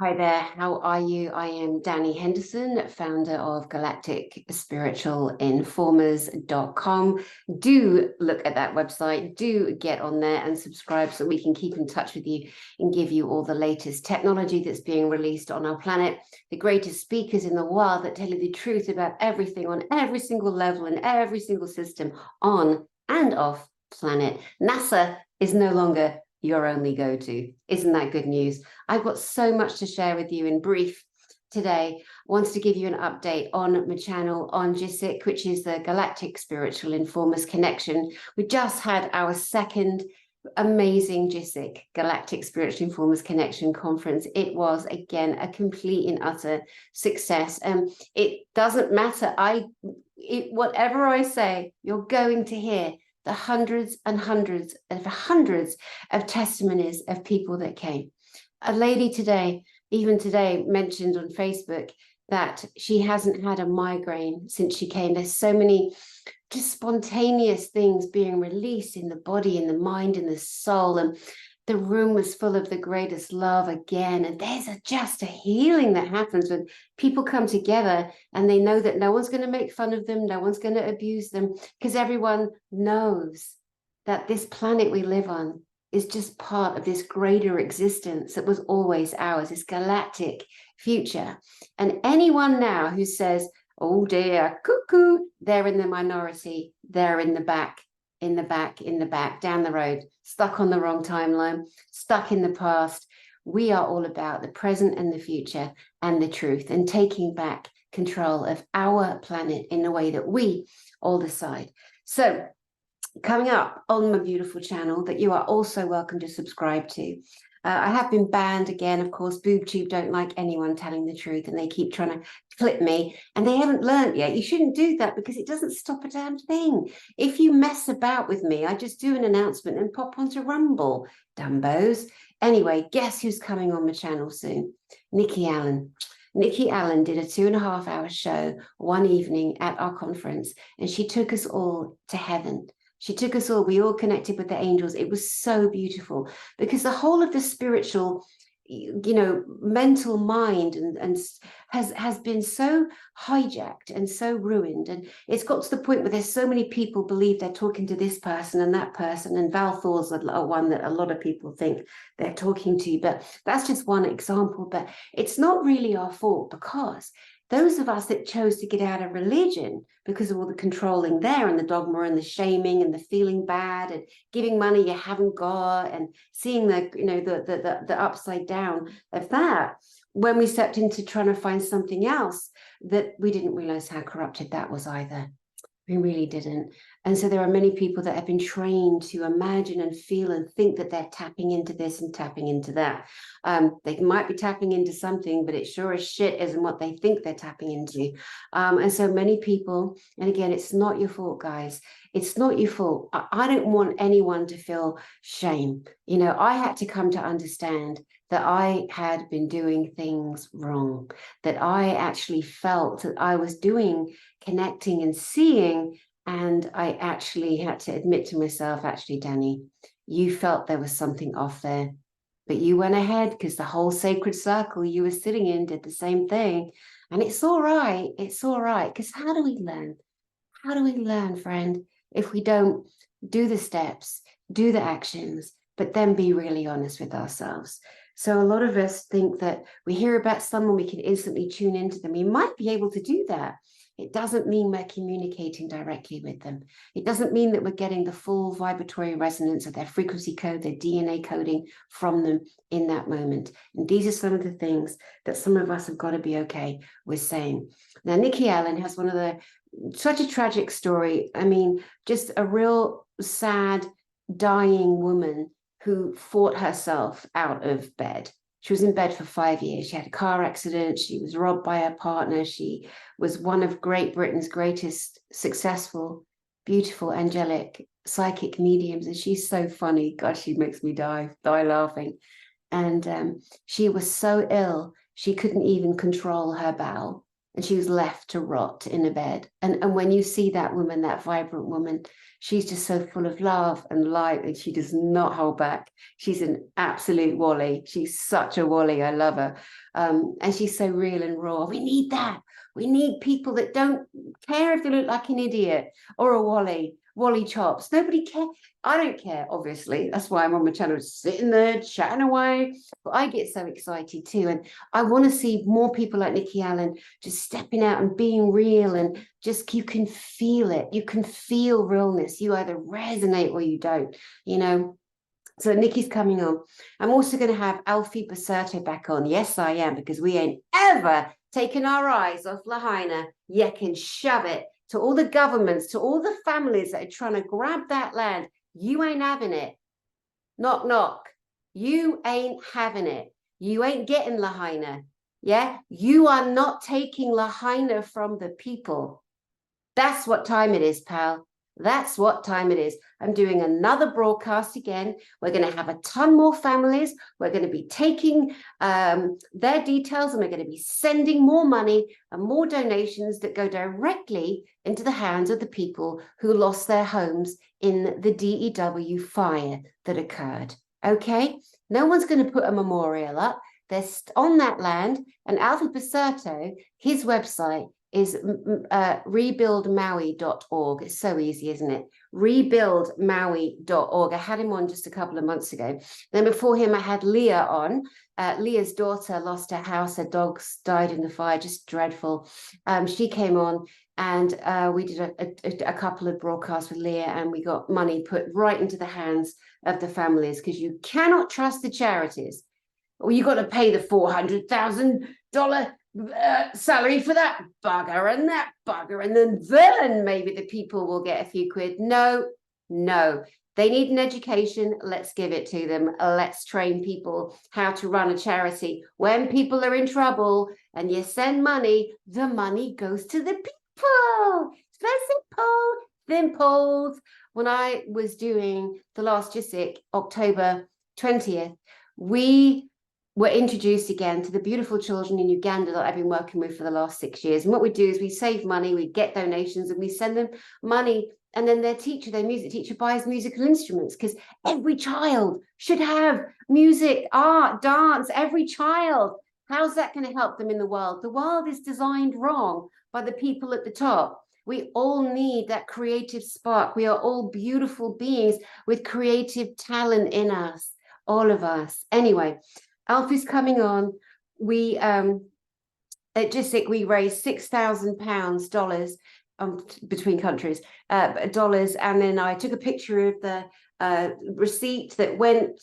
Hi there, how are you? I am Dani Henderson, founder of Galactic Informers.com. Do look at that website, do get on there and subscribe so we can keep in touch with you and give you all the latest technology that's being released on our planet, the greatest speakers in the world that tell you the truth about everything on every single level and every single system on and off planet. NASA is no longer your only go-to. Isn't that good news? I've got so much to share with you in brief today. Wants to give you an update on my channel on GISIC, which is the Galactic Spiritual Informers Connection. We just had our second amazing GISIC, Galactic Spiritual Informers Connection conference. It was, again, a complete and utter success. It doesn't matter. Whatever I say, you're going to hear the hundreds and hundreds of testimonies of people that came. A lady today, even today, mentioned on Facebook that she hasn't had a migraine since she came. There's so many just spontaneous things being released in the body, in the mind, in the soul. And the room was full of the greatest love again. And there's just a healing that happens when people come together and they know that no one's going to make fun of them. No one's going to abuse them, because everyone knows that this planet we live on is just part of this greater existence that was always ours, this galactic future. And anyone now who says, oh dear, cuckoo, they're in the minority, they're in the back, down the road, stuck on the wrong timeline, stuck in the past. We are all about the present and the future and the truth, and taking back control of our planet in a way that we all decide. So coming up on my beautiful channel that you are also welcome to subscribe to. I have been banned again, of course. BoobTube don't like anyone telling the truth, and they keep trying to clip me, and they haven't learned yet. You shouldn't do that, because it doesn't stop a damn thing. If you mess about with me, I just do an announcement and pop onto Rumble, dumbos. Anyway, guess who's coming on my channel soon? Nikki Allen. Nikki Allen did a 2.5-hour show one evening at our conference, and she took us all to heaven. She took us all, we all connected with the angels. It was so beautiful, because the whole of the spiritual, mental mind and has been so hijacked and so ruined. And it's got to the point where there's so many people believe they're talking to this person and that person. And Val Thor's one that a lot of people think they're talking to, but that's just one example. But it's not really our fault, because those of us that chose to get out of religion because of all the controlling there, and the dogma and the shaming and the feeling bad and giving money you haven't got, and seeing the upside down of that, when we stepped into trying to find something else, that we didn't realize how corrupted that was either. We really didn't. And so there are many people that have been trained to imagine and feel and think that they're tapping into this and tapping into that. They might be tapping into something, but it sure as shit isn't what they think they're tapping into. And so many people, and again, it's not your fault, guys. It's not your fault. I don't want anyone to feel shame. I had to come to understand that I had been doing things wrong, that I actually felt that I was doing, connecting and seeing, and I actually had to admit to myself, actually, Dani, you felt there was something off there, but you went ahead, because the whole sacred circle you were sitting in did the same thing. And it's all right, because how do we learn? How do we learn, friend, if we don't do the steps, do the actions, but then be really honest with ourselves? So a lot of us think that we hear about someone, we can instantly tune into them. We might be able to do that. It doesn't mean we're communicating directly with them. It doesn't mean that we're getting the full vibratory resonance of their frequency code, their DNA coding from them in that moment. And these are some of the things that some of us have got to be okay with saying. Now, Nikki Allen has such a tragic story. I mean, just a real sad, dying woman who fought herself out of bed. She was in bed for 5 years. She had a car accident. She was robbed by her partner. She was one of Great Britain's greatest successful, beautiful, angelic, psychic mediums. And she's so funny. God, she makes me die laughing. And she was so ill, she couldn't even control her bowel. and she was left to rot in a bed. And when you see that woman, that vibrant woman, she's just so full of love and light, and she does not hold back. She's an absolute Wally. She's such a Wally. I love her. And she's so real and raw. We need that. We need people that don't care if they look like an idiot or a Wally chops. Nobody cares. I don't care, obviously. That's why I'm on my channel, sitting there chatting away. But I get so excited too. And I want to see more people like Nikki Allen just stepping out and being real, and just, you can feel it. You can feel realness. You either resonate or you don't, you know. So Nikki's coming on. I'm also going to have Alfie Baserto back on. Yes, I am, because we ain't ever taken our eyes off Lahaina. You can shove it to all the governments, to all the families that are trying to grab that land. You ain't having it. Knock, knock. You ain't having it. You ain't getting Lahaina. Yeah, you are not taking Lahaina from the people. That's what time it is, pal. That's what time it is. I'm doing another broadcast again. We're going to have a ton more families. We're going to be taking their details, and we're going to be sending more money and more donations that go directly into the hands of the people who lost their homes in the DEW fire that occurred. Okay? No one's going to put a memorial up. They're on that land. And Alfie Baserto, his website is rebuildmaui.org. It's so easy, isn't it? Rebuildmaui.org. I had him on just a couple of months ago. Then before him, I had Leah on. Leah's daughter lost her house. Her dogs died in the fire, just dreadful. She came on, and we did a couple of broadcasts with Leah, and we got money put right into the hands of the families, because you cannot trust the charities. Well, you got to pay the $400,000 salary for that bugger and that bugger, and then maybe the people will get a few quid. No, they need an education. Let's give it to them. Let's train people how to run a charity. When people are in trouble and you send money, the money goes to the people. It's very simple. When I was doing the last JISIC, October 20th, we were introduced again to the beautiful children in Uganda that I've been working with for the last 6 years. And what we do is we save money, we get donations, and we send them money. And then their music teacher buys musical instruments, because every child should have music, art, dance, every child. How's that going to help them in the world? The world is designed wrong by the people at the top. We all need that creative spark. We are all beautiful beings with creative talent in us, all of us. Anyway, Alfie's coming on. We at JISIC, we raised $6,000 between countries, dollars, and then I took a picture of the receipt that went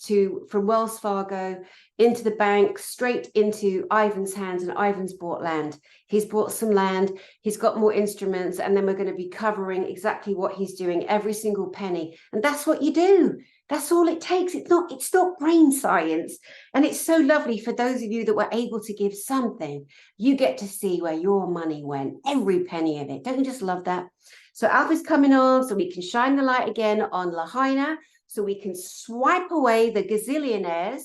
from Wells Fargo into the bank, straight into Ivan's hands, and Ivan's bought land. He's bought some land, he's got more instruments, and then we're going to be covering exactly what he's doing, every single penny. And that's what you do. That's all it takes. It's not brain science. And it's so lovely for those of you that were able to give something. You get to see where your money went, every penny of it. Don't you just love that? So Alpha's coming on, so we can shine the light again on Lahaina, so we can swipe away the gazillionaires,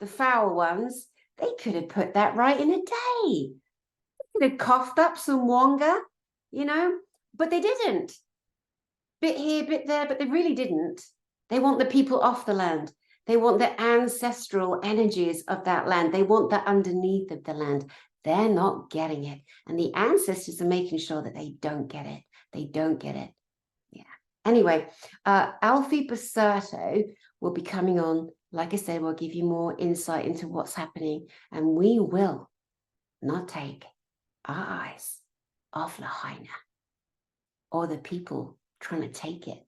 the foul ones. They could have put that right in a day. They could have coughed up some wonga, you know, but they didn't. Bit here, bit there, but they really didn't. They want the people off the land. They want the ancestral energies of that land. They want the underneath of the land. They're not getting it. And the ancestors are making sure that they don't get it. They don't get it. Yeah. Anyway, Alfie Baserto will be coming on. Like I said, we'll give you more insight into what's happening. And we will not take our eyes off Lahaina or the people trying to take it.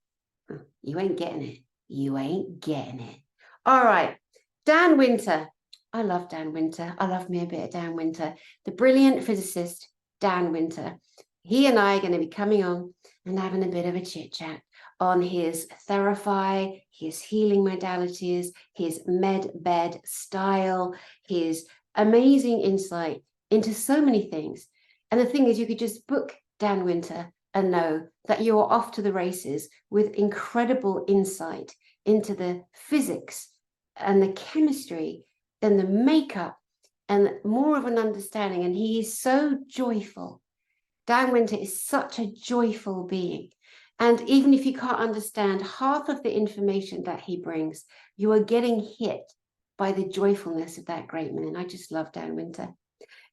You ain't getting it. You ain't getting it. All right. Dan Winter. I love Dan Winter. I love me a bit of Dan Winter. The brilliant physicist, Dan Winter. He and I are going to be coming on and having a bit of a chit chat on his Therify, his healing modalities, his med bed style, his amazing insight into so many things. And the thing is, you could just book Dan Winter and know that you're off to the races with incredible insight into the physics and the chemistry and the makeup and more of an understanding. And he is so joyful. Dan Winter is such a joyful being. And even if you can't understand half of the information that he brings, you are getting hit by the joyfulness of that great man. I just love Dan Winter.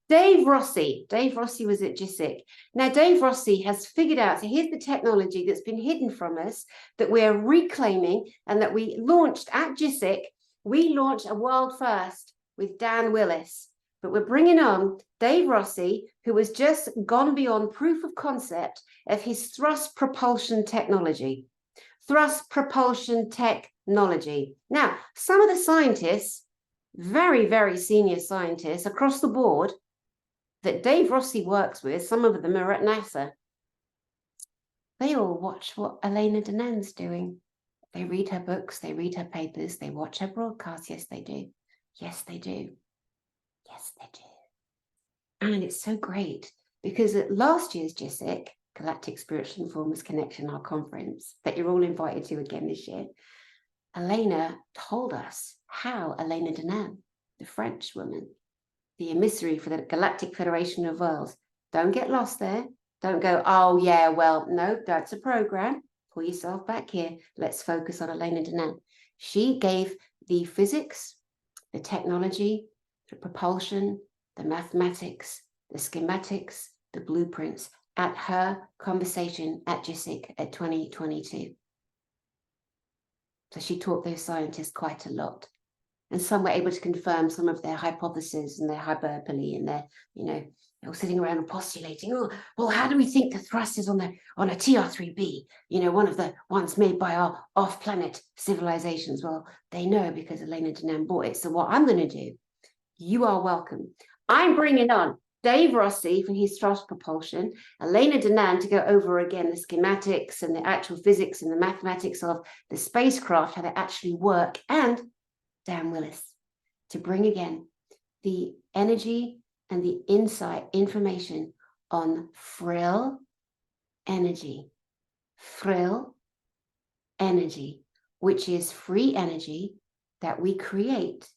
Dave Rossi was at GISIC. Now, Dave Rossi has figured out, so here's the technology that's been hidden from us that we're reclaiming and that we launched at GISIC. We launched a world first with Dan Willis, but we're bringing on Dave Rossi, who has just gone beyond proof of concept of his thrust propulsion technology. Thrust propulsion technology. Now, some of the scientists, very, very senior scientists across the board that Dave Rossi works with, some of them are at NASA, they all watch what Elena Danan's doing. They read her books, they read her papers, they watch her broadcasts. Yes, they do. Yes, they do. Yes, they do. And it's so great because at last year's GISIC, Galactic Spiritual Informers Connection, our conference, that you're all invited to again this year, Elena told us how Elena Danan, the French woman, the emissary for the Galactic Federation of Worlds, don't get lost there. Don't go, oh yeah, well, no, that's a program. Pull yourself back here. Let's focus on Elena Danan. She gave the physics, the technology, the propulsion, the mathematics, the schematics, the blueprints at her conversation at GISIC at 2022. So she taught those scientists quite a lot. And some were able to confirm some of their hypotheses and their hyperbole and their, they were sitting around and postulating, oh, well, how do we think the thrust is on a TR3B, one of the ones made by our off-planet civilizations? Well, they know because Elena Danan bought it. So what I'm going to do, you are welcome. I'm bringing on Dave Rossi for his thrust propulsion, Elena Danan to go over again the schematics and the actual physics and the mathematics of the spacecraft, how they actually work, and Dan Willis to bring again the energy and the insight information on frill energy, which is free energy that we create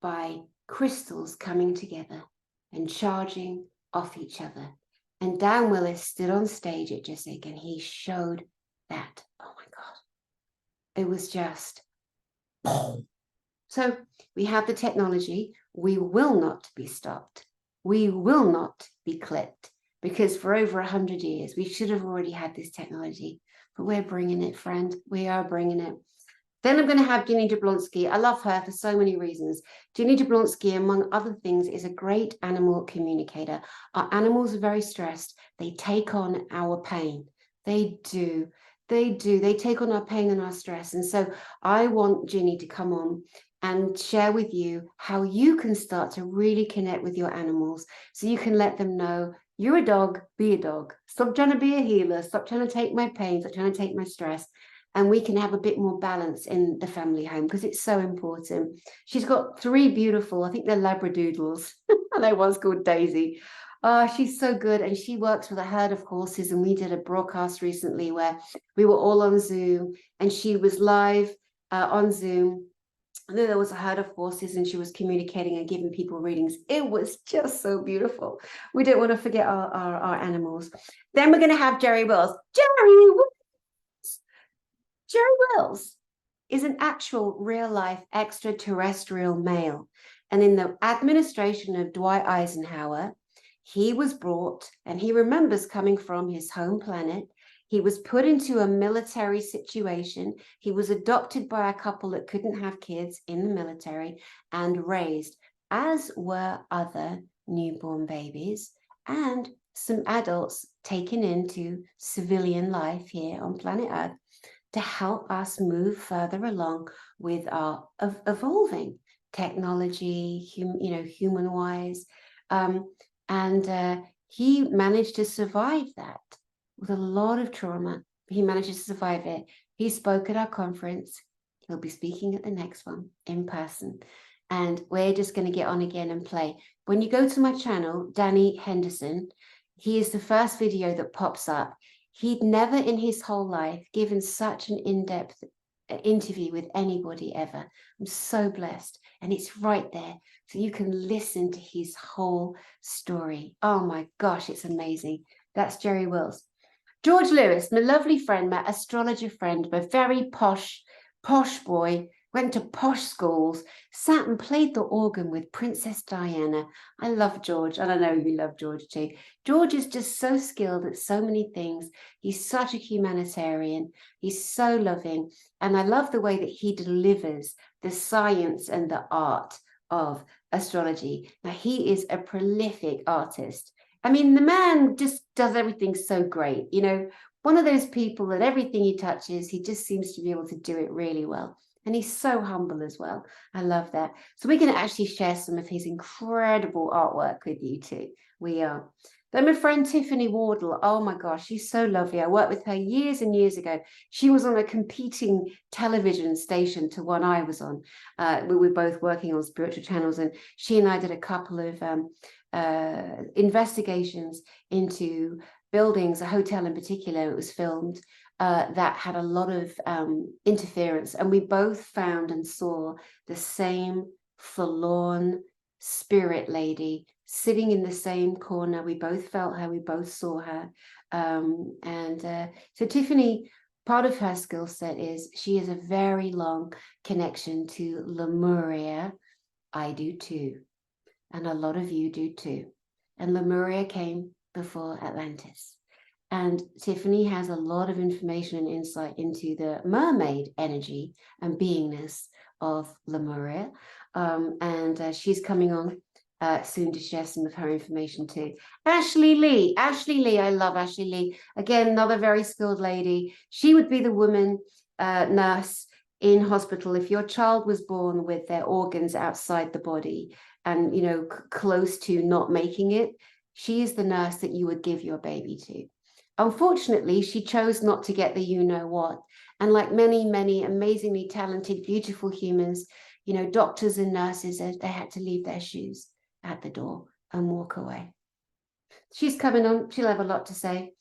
by crystals coming together and charging off each other. And Dan Willis stood on stage at GISIC and he showed that. Oh my God. It was just So we have the technology. We will not be stopped. We will not be clipped because for over 100 years, we should have already had this technology, but we're bringing it, friend. We are bringing it. Then I'm going to have Ginny Jablonski. I love her for so many reasons. Ginny Jablonski, among other things, is a great animal communicator. Our animals are very stressed. They take on our pain. They do. They do. They take on our pain and our stress. And so I want Ginny to come on and share with you how you can start to really connect with your animals so you can let them know you're a dog, be a dog. Stop trying to be a healer. Stop trying to take my pain. Stop trying to take my stress. And we can have a bit more balance in the family home because it's so important. She's got 3 beautiful, I think they're Labradoodles. I know one's called Daisy. She's so good. And she works with a herd of horses. And we did a broadcast recently where we were all on Zoom and she was live on Zoom. And then there was a herd of horses and she was communicating and giving people readings. It was just so beautiful. We don't want to forget our animals. Then we're going to have Jerry Wills. Jerry Wills is an actual real-life extraterrestrial male. And in the administration of Dwight Eisenhower, he was brought, and he remembers coming from his home planet. He was put into a military situation. He was adopted by a couple that couldn't have kids in the military and raised, as were other newborn babies and some adults taken into civilian life here on planet Earth to help us move further along with our evolving technology, human-wise. He managed to survive that with a lot of trauma. He managed to survive it. He spoke at our conference. He'll be speaking at the next one in person. And we're just going to get on again and play. When you go to my channel, Dani Henderson, he is the first video that pops up. He'd never in his whole life given such an in-depth interview with anybody ever. I'm so blessed. And it's right there. So you can listen to his whole story. Oh my gosh, it's amazing. That's Jerry Wills. George Lewis, my lovely friend, my astrologer friend, my very posh boy, went to posh schools, sat and played the organ with Princess Diana. I love George, and I know you love George too. George is just so skilled at so many things. He's such a humanitarian. He's so loving. And I love the way that he delivers the science and the art of astrology. Now, he is a prolific artist. I mean, the man just does everything so great. You know, one of those people that everything he touches, he just seems to be able to do it really well. And he's so humble as well. I love that. So we're going to actually share some of his incredible artwork with you too. We are. Then my friend Tiffany Wardle, oh my gosh, she's so lovely. I worked with her years and years ago. She was on a competing television station to one I was on. We were both working on spiritual channels, and she and I did a couple of investigations into buildings, a hotel in particular. It was filmed that had a lot of interference, and we both found and saw the same forlorn spirit lady sitting in the same corner. We both felt her, we both saw her. So Tiffany, part of her skill set is she has a very long connection to Lemuria. I do too. And a lot of you do too. And Lemuria came before Atlantis. And Tiffany has a lot of information and insight into the mermaid energy and beingness of Lemuria. She's coming on soon to share some of her information too. Ashley Lee, I love Ashley Lee. Again, another very skilled lady. She would be the woman nurse in hospital if your child was born with their organs outside the body and, you know, close to not making it. She is the nurse that you would give your baby to. Unfortunately, she chose not to get the you-know-what. And like many, many amazingly talented, beautiful humans, you know, doctors and nurses, they had to leave their shoes at the door and walk away. She's coming on. She'll have a lot to say.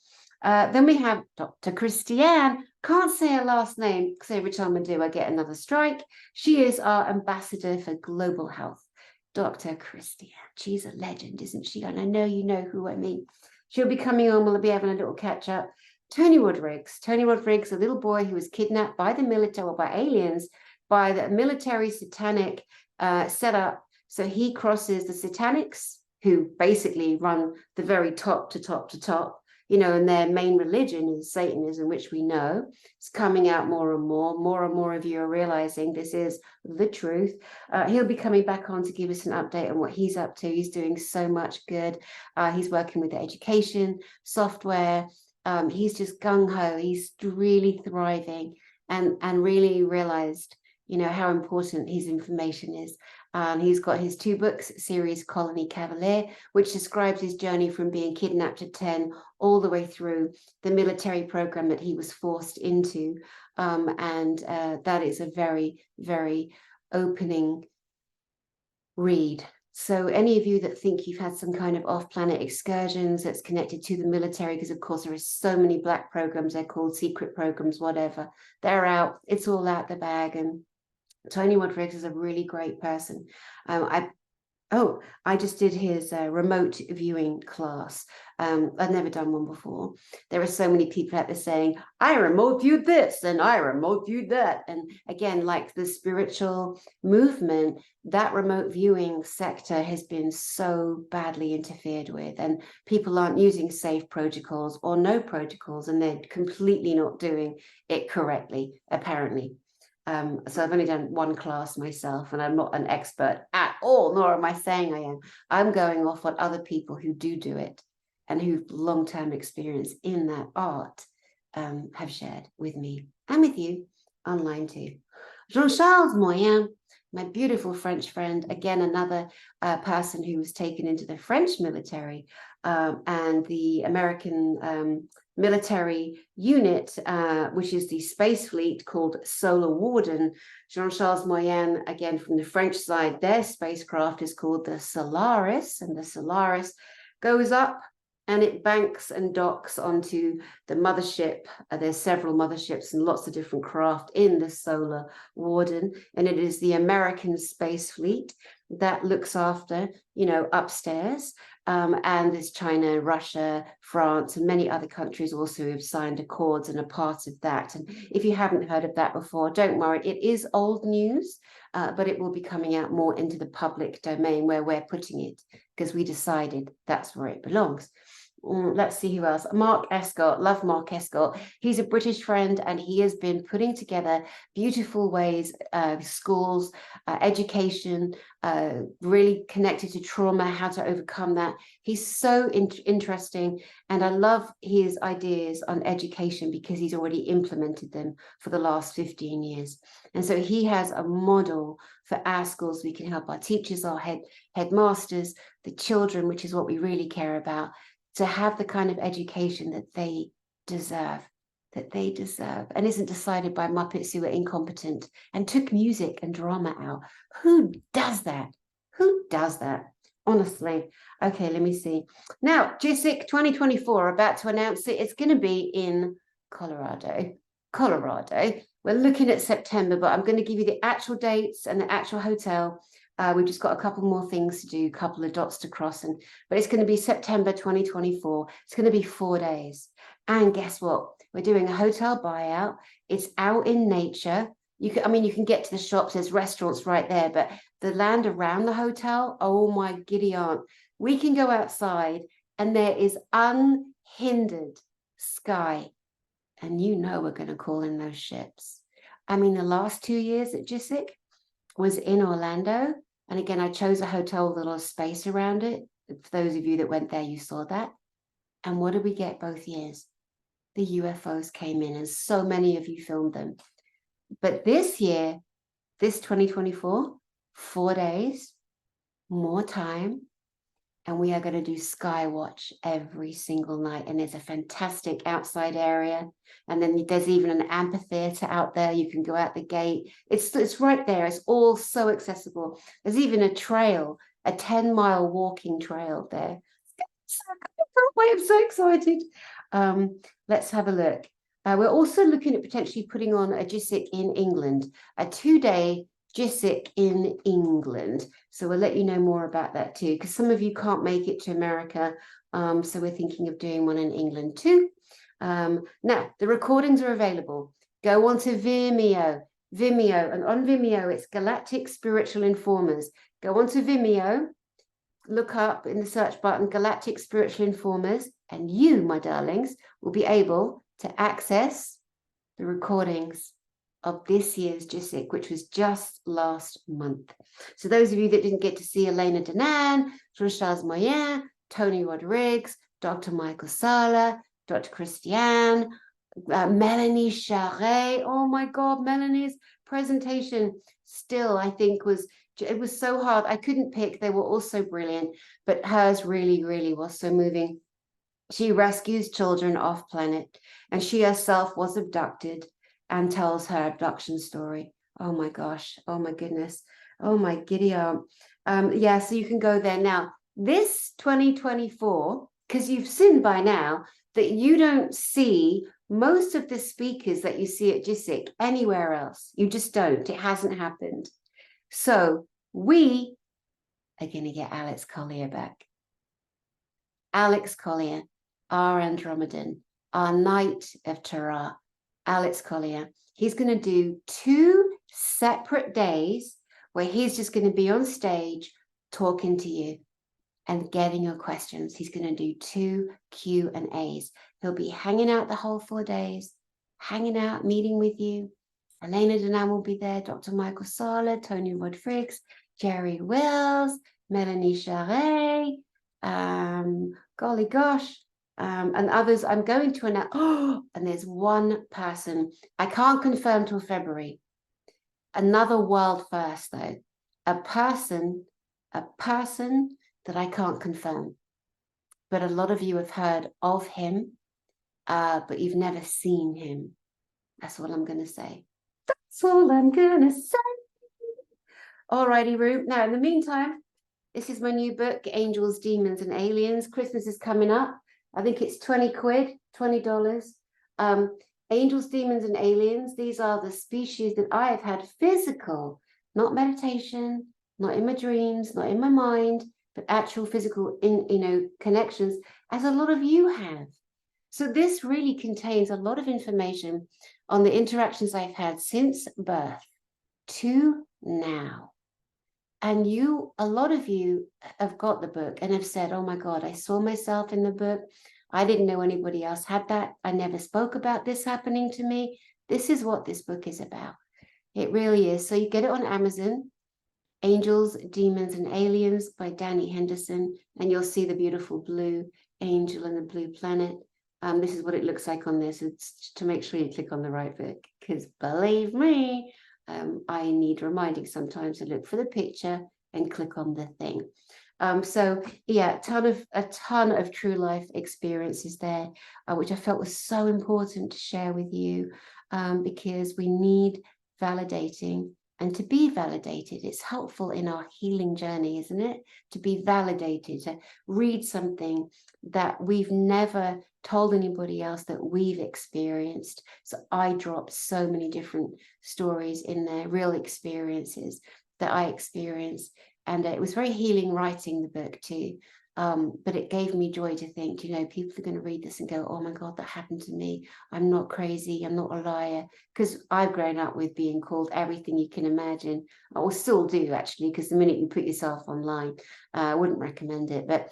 Then we have Dr. Christiane. Can't say her last name because every time I do, I get another strike. She is our ambassador for global health. Dr. Christiane. She's a legend, isn't she? And I know you know who I mean. She'll be coming on. We'll be having a little catch up. Tony Rodrigues. Tony Rodrigues, a little boy who was kidnapped by the military or by aliens, by the military satanic setup. So he crosses the satanics, who basically run the very top to top to top, you know, and their main religion is Satanism, which we know is coming out more and more. More and more of you are realizing this is the truth. He'll be coming back on to give us an update on what he's up to. He's doing so much good. He's working with the education software. He's just gung-ho. He's really thriving and really realized, you know, how important his information is. He's got his 2 books series, Colony Cavalier, which describes his journey from being kidnapped at 10 all the way through the military program that he was forced into. That is a very, very opening read. So any of you that think you've had some kind of off-planet excursions that's connected to the military, because of course there are so many black programs, they're called secret programs, whatever, they're out, it's all out the bag. And Tony Rodrigues is a really great person. I just did his remote viewing class. I've never done one before. There are so many people out there saying, I remote viewed this and I remote viewed that. And again, like the spiritual movement, that remote viewing sector has been so badly interfered with, and people aren't using safe protocols or no protocols, and they're completely not doing it correctly, apparently. So I've only done one class myself, and I'm not an expert at all, nor am I saying I am. I'm going off what other people who do it and who've long-term experience in that art have shared with me and with you online too. Jean-Charles Moyen, my beautiful French friend, again, another person who was taken into the French military and the American military unit, which is the space fleet called Solar Warden. Jean-Charles Moyen, again, from the French side, their spacecraft is called the Solaris, and the Solaris goes up and it banks and docks onto the mothership. There's several motherships and lots of different craft in the Solar Warden, and it is the American Space Fleet that looks after, upstairs. And there's China, Russia, France, and many other countries also who have signed accords and are part of that. And if you haven't heard of that before, don't worry, it is old news, but it will be coming out more into the public domain where we're putting it, because we decided that's where it belongs. Let's see who else. Mark Escott, love Mark Escott. He's a British friend, and he has been putting together beautiful ways, schools, education, really connected to trauma, how to overcome that. He's so interesting, and I love his ideas on education because he's already implemented them for the last 15 years. And so he has a model for our schools. We can help our teachers, our headmasters, the children, which is what we really care about, to have the kind of education that they deserve, and isn't decided by Muppets who are incompetent and took music and drama out. Who does that? Who does that? Honestly. Okay, let me see. Now, GISIC 2024, about to announce it. It's going to be in Colorado. We're looking at September, but I'm going to give you the actual dates and the actual hotel. We've just got a couple more things to do, a couple of dots to cross, but it's going to be September 2024. It's going to be 4 days. And guess what? We're doing a hotel buyout. It's out in nature. You can get to the shops. There's restaurants right there, but the land around the hotel, oh my giddy aunt. We can go outside and there is unhindered sky. And we're going to call in those ships. The last 2 years at GISIC was in Orlando. And again, I chose a hotel with a lot of space around it. For those of you that went there, you saw that. And what did we get both years? The UFOs came in, and so many of you filmed them. But this year, this 2024, 4 days, more time, and we are going to do sky watch every single night. And there's a fantastic outside area. And then there's even an amphitheater out there. You can go out the gate. It's right there. It's all so accessible. There's even a trail, a 10-mile walking trail there. I'm so excited. Let's have a look. We're also looking at potentially putting on a GISIC in England, a 2-day GISIC in England. So we'll let you know more about that too, because some of you can't make it to America. So we're thinking of doing one in England too. Now, the recordings are available. Go on to Vimeo, and on Vimeo, it's Galactic Spiritual Informers. Go on to Vimeo, look up in the search button, Galactic Spiritual Informers, and you, my darlings, will be able to access the recordings of this year's GISIC, which was just last month. So those of you that didn't get to see Elena Danan, Jean-Charles Moyen, Tony Rodrigues, Dr. Michael Sala, Dr. Christiane, Melanie Charret. Oh my God, Melanie's presentation still, I think, it was so hard. I couldn't pick. They were all so brilliant, but hers really, really was so moving. She rescues children off planet, and she herself was abducted and tells her abduction story. Oh my gosh. Oh my goodness. Oh my giddy aunt. Yeah, so you can go there now. This 2024, because you've seen by now that you don't see most of the speakers that you see at GISIC anywhere else. You just don't. It hasn't happened. So we are going to get Alex Collier back. Alex Collier, our Andromedan, our Knight of Terra, Alex Collier. He's going to do 2 separate days where he's just going to be on stage talking to you and getting your questions. He's going to do 2 Q&As. He'll be hanging out the whole 4 days, hanging out, meeting with you. Elena Danan will be there, Dr. Michael Sala, Tony Rodrigues, Jerry Wells, Melanie Charret, golly gosh, and others. I'm going to announce, and there's one person, I can't confirm till February, another world first though, a person that I can't confirm, but a lot of you have heard of him, but you've never seen him. That's what I'm going to say. That's all I'm going to say. Alrighty, Rue. Now, in the meantime, this is my new book, Angels, Demons, and Aliens. Christmas is coming up. I think it's 20 quid, $20. Angels, Demons, and Aliens. These are the species that I have had physical, not meditation, not in my dreams, not in my mind, but actual physical connections, as a lot of you have. So this really contains a lot of information on the interactions I've had since birth to now. And a lot of you have got the book and have said, oh my God, I saw myself in the book. I didn't know anybody else had that. I never spoke about this happening to me. This is what this book is about. It really is. So you get it on Amazon, Angels, Demons, and Aliens by Dani Henderson, and you'll see the beautiful blue angel and the blue planet. This is what it looks like on this. It's to make sure you click on the right book, because believe me, I need reminding sometimes to look for the picture and click on the thing. So yeah, a ton of true life experiences there, which I felt was so important to share with you, because we need validating. And to be validated, it's helpful in our healing journey, isn't it? To be validated, to read something that we've never told anybody else that we've experienced. So I dropped so many different stories in there, real experiences that I experienced. And it was very healing writing the book too. But it gave me joy to think, people are going to read this and go, oh my God, that happened to me. I'm not crazy. I'm not a liar. Because I've grown up with being called everything you can imagine. I will still do, actually, because the minute you put yourself online, I wouldn't recommend it. But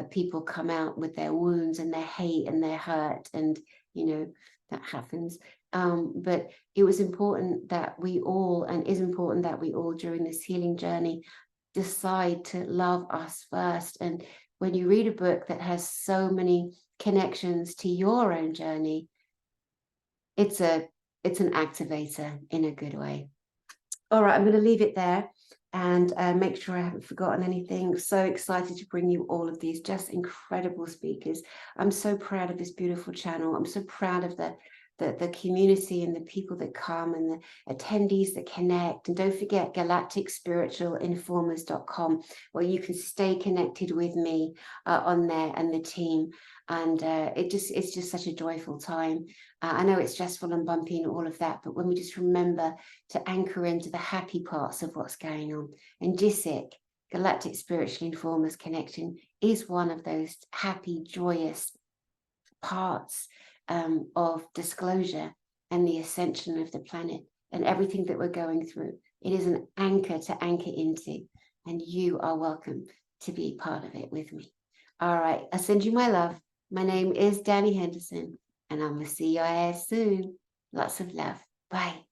people come out with their wounds and their hate and their hurt. And, that happens. But it was important that we all, and is important that we all during this healing journey, decide to love us first. And when you read a book that has so many connections to your own journey, it's an activator in a good way. All right, I'm going to leave it there and make sure I haven't forgotten anything. So excited to bring you all of these just incredible speakers. I'm so proud of this beautiful channel. I'm so proud of the community and the people that come and the attendees that connect. And don't forget galacticspiritualinformers.com, where you can stay connected with me on there and the team. And it's just such a joyful time. I know it's stressful and bumpy and all of that, but when we just remember to anchor into the happy parts of what's going on. And GSIC, Galactic Spiritual Informers Connection, is one of those happy, joyous parts of disclosure and the ascension of the planet and everything that we're going through. It is an anchor to anchor into, and you are welcome to be part of it with me. All right, I send you my love. My name is Dani Henderson, and I'm going to see you soon. Lots of love. Bye.